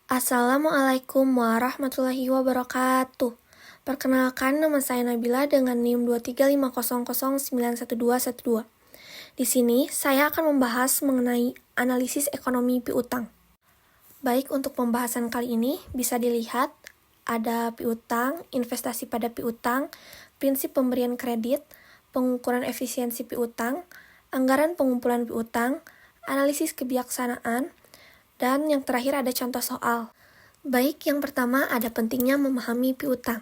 Assalamualaikum warahmatullahi wabarakatuh. Perkenalkan, nama saya Nabila dengan NIM 23500911212. Di sini, saya akan membahas mengenai analisis ekonomi piutang. Baik, untuk pembahasan kali ini bisa dilihat ada piutang, investasi pada piutang, prinsip pemberian kredit, pengukuran efisiensi piutang, anggaran pengumpulan piutang, analisis kebijaksanaan, dan yang terakhir ada contoh soal. Baik, yang pertama ada pentingnya memahami piutang.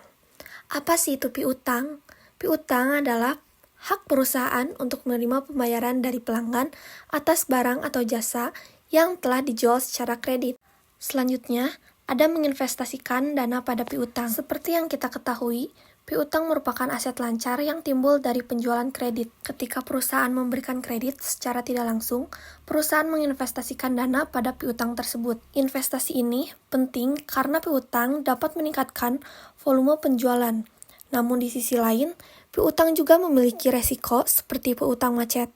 Apa sih itu piutang? Piutang adalah hak perusahaan untuk menerima pembayaran dari pelanggan atas barang atau jasa yang telah dijual secara kredit. Selanjutnya, ada menginvestasikan dana pada piutang. Seperti yang kita ketahui, piutang merupakan aset lancar yang timbul dari penjualan kredit. Ketika perusahaan memberikan kredit secara tidak langsung, perusahaan menginvestasikan dana pada piutang tersebut. Investasi ini penting karena piutang dapat meningkatkan volume penjualan. Namun di sisi lain, piutang juga memiliki resiko seperti piutang macet.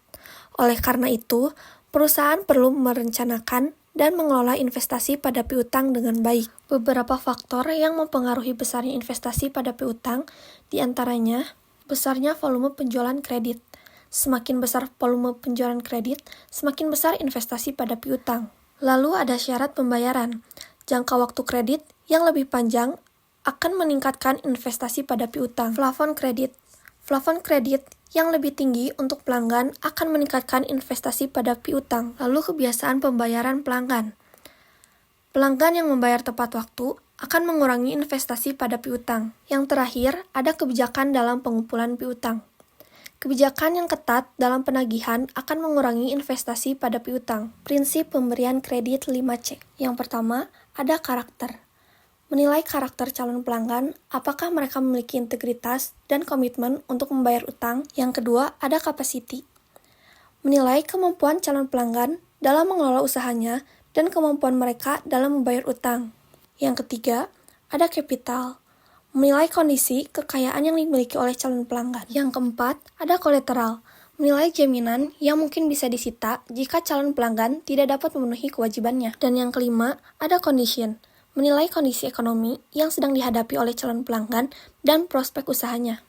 Oleh karena itu, perusahaan perlu merencanakan dan mengelola investasi pada piutang dengan baik. Beberapa faktor yang mempengaruhi besarnya investasi pada piutang, diantaranya besarnya volume penjualan kredit. Semakin besar volume penjualan kredit, semakin besar investasi pada piutang. Lalu ada syarat pembayaran. Jangka waktu kredit yang lebih panjang akan meningkatkan investasi pada piutang. Plafon kredit. Plafon kredit yang lebih tinggi untuk pelanggan akan meningkatkan investasi pada piutang. Lalu kebiasaan pembayaran pelanggan. Pelanggan yang membayar tepat waktu akan mengurangi investasi pada piutang. Yang terakhir, ada kebijakan dalam pengumpulan piutang. Kebijakan yang ketat dalam penagihan akan mengurangi investasi pada piutang. Prinsip pemberian kredit 5C. Yang pertama, ada karakter. Menilai karakter calon pelanggan, apakah mereka memiliki integritas dan komitmen untuk membayar utang. Yang kedua, ada capacity. Menilai kemampuan calon pelanggan dalam mengelola usahanya dan kemampuan mereka dalam membayar utang. Yang ketiga, ada capital. Menilai kondisi kekayaan yang dimiliki oleh calon pelanggan. Yang keempat, ada collateral. Menilai jaminan yang mungkin bisa disita jika calon pelanggan tidak dapat memenuhi kewajibannya. Dan yang kelima, ada condition. Menilai kondisi ekonomi yang sedang dihadapi oleh calon pelanggan dan prospek usahanya.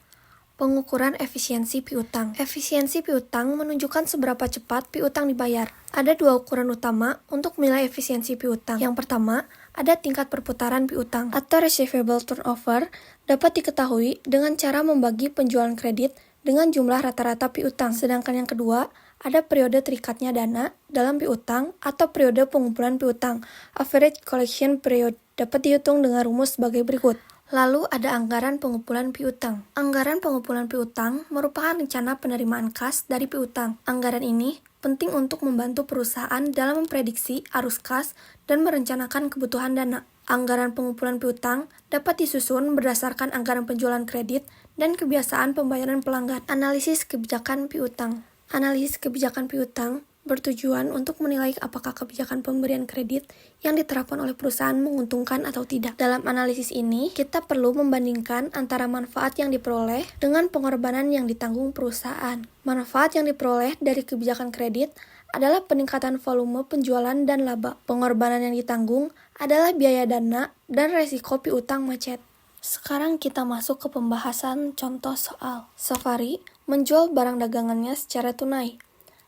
Pengukuran efisiensi piutang. Efisiensi piutang menunjukkan seberapa cepat piutang dibayar. Ada dua ukuran utama untuk menilai efisiensi piutang. Yang pertama, ada tingkat perputaran piutang atau receivable turnover dapat diketahui dengan cara membagi penjualan kredit dengan jumlah rata-rata piutang. Sedangkan yang kedua, ada periode terikatnya dana dalam piutang atau periode pengumpulan piutang. Average collection period dapat dihitung dengan rumus sebagai berikut. Lalu ada anggaran pengumpulan piutang. Anggaran pengumpulan piutang merupakan rencana penerimaan kas dari piutang. Anggaran ini penting untuk membantu perusahaan dalam memprediksi arus kas dan merencanakan kebutuhan dana. Anggaran pengumpulan piutang dapat disusun berdasarkan anggaran penjualan kredit dan kebiasaan pembayaran pelanggan. Analisis kebijakan piutang. Analisis kebijakan piutang bertujuan untuk menilai apakah kebijakan pemberian kredit yang diterapkan oleh perusahaan menguntungkan atau tidak. Dalam analisis ini, kita perlu membandingkan antara manfaat yang diperoleh dengan pengorbanan yang ditanggung perusahaan. Manfaat yang diperoleh dari kebijakan kredit adalah peningkatan volume penjualan dan laba. Pengorbanan yang ditanggung adalah biaya dana dan resiko piutang macet. Sekarang kita masuk ke pembahasan contoh soal. Safari menjual barang dagangannya secara tunai.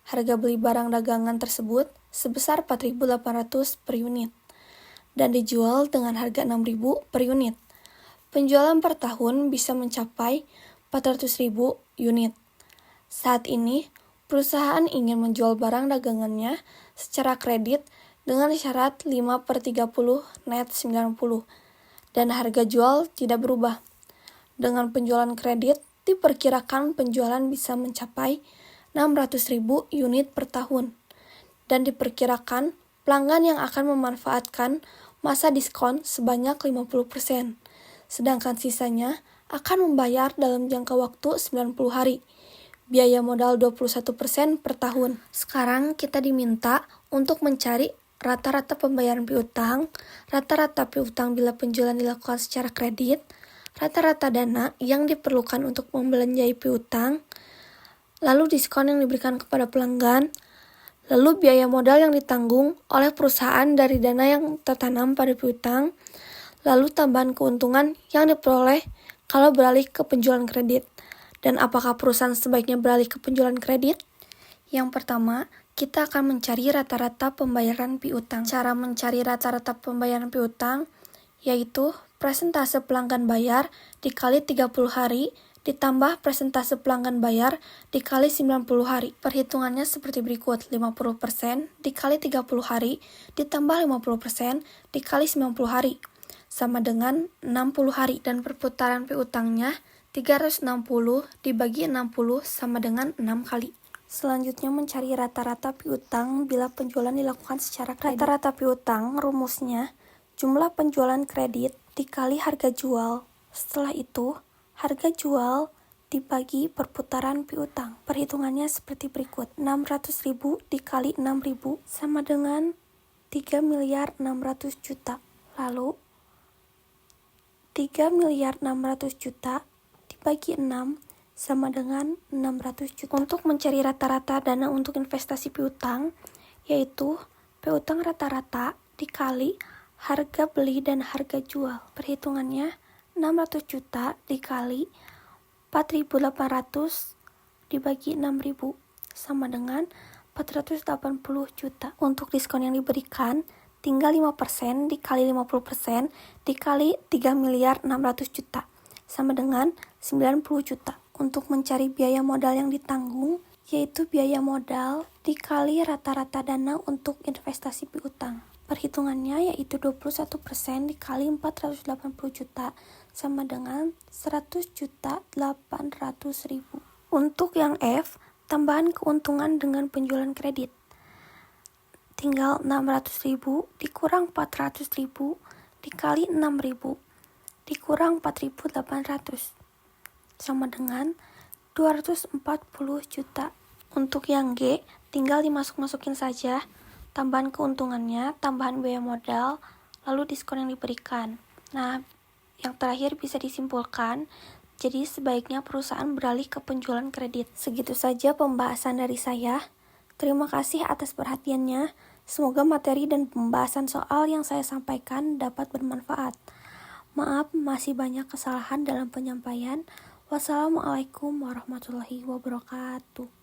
Harga beli barang dagangan tersebut sebesar 4.800 per unit dan dijual dengan harga 6.000 per unit. Penjualan per tahun bisa mencapai 400.000 unit. Saat ini, perusahaan ingin menjual barang dagangannya secara kredit dengan syarat 5/30 net 90 dan harga jual tidak berubah. Dengan penjualan kredit, diperkirakan penjualan bisa mencapai 600.000 unit per tahun dan diperkirakan pelanggan yang akan memanfaatkan masa diskon sebanyak 50%, sedangkan sisanya akan membayar dalam jangka waktu 90 hari. Biaya modal 21% per tahun. Sekarang kita diminta untuk mencari rata-rata pembayaran piutang, rata-rata piutang bila penjualan dilakukan secara kredit, rata-rata dana yang diperlukan untuk membelanjai piutang, lalu diskon yang diberikan kepada pelanggan, Lalu biaya modal yang ditanggung oleh perusahaan dari dana yang tertanam pada piutang, lalu tambahan keuntungan yang diperoleh kalau beralih ke penjualan kredit. Dan apakah perusahaan sebaiknya beralih ke penjualan kredit? Yang pertama, kita akan mencari rata-rata pembayaran piutang. Cara mencari rata-rata pembayaran piutang yaitu presentase pelanggan bayar dikali 30 hari ditambah presentase pelanggan bayar dikali 90 hari. Perhitungannya seperti berikut, 50% dikali 30 hari ditambah 50% dikali 90 hari sama dengan 60 hari, dan perputaran piutangnya 360 dibagi 60 sama dengan 6 kali. Selanjutnya mencari rata-rata piutang bila penjualan dilakukan secara kredit. Rata-rata piutang rumusnya jumlah penjualan kredit dikali harga jual. Setelah itu, harga jual dibagi perputaran piutang. Perhitungannya seperti berikut. 600.000 dikali 6.000 sama dengan 3.600.000.000. Lalu, 3.600.000.000 dibagi 6 sama dengan 600 juta. Untuk mencari rata-rata dana untuk investasi piutang, yaitu piutang rata-rata dikali harga beli dan harga jual. Perhitungannya 600 juta dikali 4.800 dibagi 6.000 sama dengan 480 juta. Untuk diskon yang diberikan, tinggal 5% dikali 50% dikali 3.600.000.000 sama dengan 90 juta. Untuk mencari biaya modal yang ditanggung, yaitu biaya modal dikali rata-rata dana untuk investasi piutang. Perhitungannya yaitu 21% dikali 480 juta sama dengan 100.800.000. Untuk yang F, tambahan keuntungan dengan penjualan kredit. Tinggal 600.000 dikurang 400.000 dikali 6.000 dikurang 4.800 sama dengan 240 juta. Untuk yang G, tinggal dimasuk-masukin saja tambahan keuntungannya, tambahan biaya modal, lalu diskon yang diberikan. Nah, yang terakhir bisa disimpulkan, jadi sebaiknya perusahaan beralih ke penjualan kredit. Segitu saja pembahasan dari saya. Terima kasih atas perhatiannya. Semoga materi dan pembahasan soal yang saya sampaikan dapat bermanfaat. Maaf, masih banyak kesalahan dalam penyampaian. Wassalamualaikum warahmatullahi wabarakatuh.